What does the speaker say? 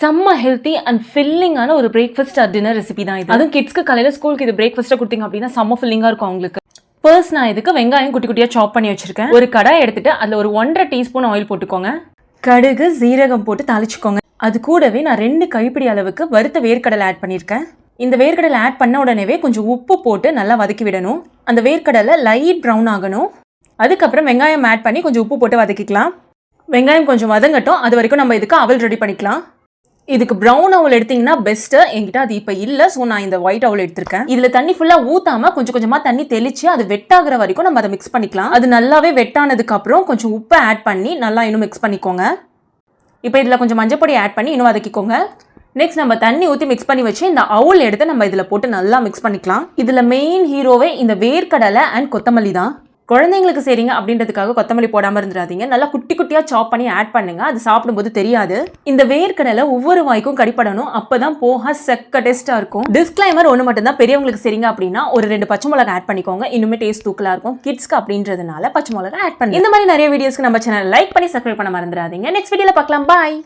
செம்ம healthy and ஃபில்லிங்கான ஒரு breakfast dinner recipe தான் இது. அதுவும் கிட்ஸ்க்கு காலையில் ஸ்கூலுக்கு இது பிரேக்ஃபாஸ்ட்டாக கொடுத்தீங்க அப்படின்னா செம்ம ஃபில்லிங்காக இருக்கும் அவங்களுக்கு. ஃபர்ஸ்ட் நான் இதுக்கு வெங்காயம் குட்டி குட்டியாக சாப் பண்ணி வச்சிருக்கேன். ஒரு கடாய் எடுத்துட்டு அதில் ஒரு 1.5 டீஸ்பூன் ஆயில் போட்டுக்கோங்க. கடுகு சீரகம் போட்டு தாளிச்சுக்கோங்க. அது கூடவே நான் 2 கைப்பிடி அளவுக்கு வறுத்த வேர்க்கடலை ஆட் பண்ணியிருக்கேன். இந்த வேர்க்கடலை ஆட் பண்ண உடனே கொஞ்சம் உப்பு போட்டு நல்லா வதக்கி விடணும். அந்த வேர்க்கடலை லைட் ப்ரௌன் ஆகணும். அதுக்கப்புறம் வெங்காயம் ஆட் பண்ணி கொஞ்சம் உப்பு போட்டு வதக்கிக்கலாம். வெங்காயம் கொஞ்சம் வதங்கட்டும். அது வரைக்கும் நம்ம இதுக்கு அவல் ரெடி பண்ணிக்கலாம். இதுக்கு ப்ரௌன் அவல் எடுத்தீங்கன்னா பெஸ்ட்டு. என்கிட்ட அது இப்போ இல்லை, ஸோ நான் இந்த ஒயிட் அவல் எடுத்திருக்கேன். இதில் தண்ணி ஃபுல்லாக ஊற்றாமல் கொஞ்சம் கொஞ்சமாக தண்ணி தெளித்து அது வெட்டாகிற வரைக்கும் நம்ம அதை மிக்ஸ் பண்ணிக்கலாம். அது நல்லாவே வெட்டானதுக்கப்புறம் கொஞ்சம் உப்பை ஆட் பண்ணி நல்லா இன்னும் மிக்ஸ் பண்ணிக்கோங்க. இப்போ இதில் கொஞ்சம் மஞ்சப்பொடி ஆட் பண்ணி இன்னும் வதக்கிக்கோங்க. நெக்ஸ்ட் நம்ம தண்ணி ஊற்றி மிக்ஸ் பண்ணி வச்சு இந்த அவல் எடுத்து நம்ம இதில் போட்டு நல்லா மிக்ஸ் பண்ணிக்கலாம். இதில் மெயின் ஹீரோவே இந்த வேர்க்கடலை அண்ட் கொத்தமல்லி தான். குழந்தைங்களுக்கு சரிங்க அப்படின்றதுக்காக கொத்தமல்லி போடாமல் இருந்துடாதீங்க. நல்லா குட்டி குட்டியாக சாப் பண்ணி ஆட் பண்ணுங்க. அது சாப்பிடும்போது தெரியாது. இந்த வேர்க்கடலை ஒவ்வொரு வாய்க்கும் கடிப்படணும். அப்பதான் போக செக்க டேஸ்டா இருக்கும். டிஸ்க்ளைமர் ஒன்று மட்டும் தான், பெரியவங்களுக்கு சரிங்க அப்படின்னா ஒரு 2 பச்சை மிளகா ஆட் பண்ணிக்கோங்க. இன்னுமே டேஸ்ட் தூக்கலா இருக்கும். கிட்ஸ்க்கு அப்படின்றதுனால பச்சை மிளகா ஆட் பண்ணுங்க. இந்த மாதிரி நிறைய வீடியோஸ்க்கு நம்ம சேனல் லைக் பண்ணி சப்ஸ்கிரைப் பண்ண மறந்துடாதீங்க. நெக்ஸ்ட் வீடியோல பார்க்கலாம். பாய்.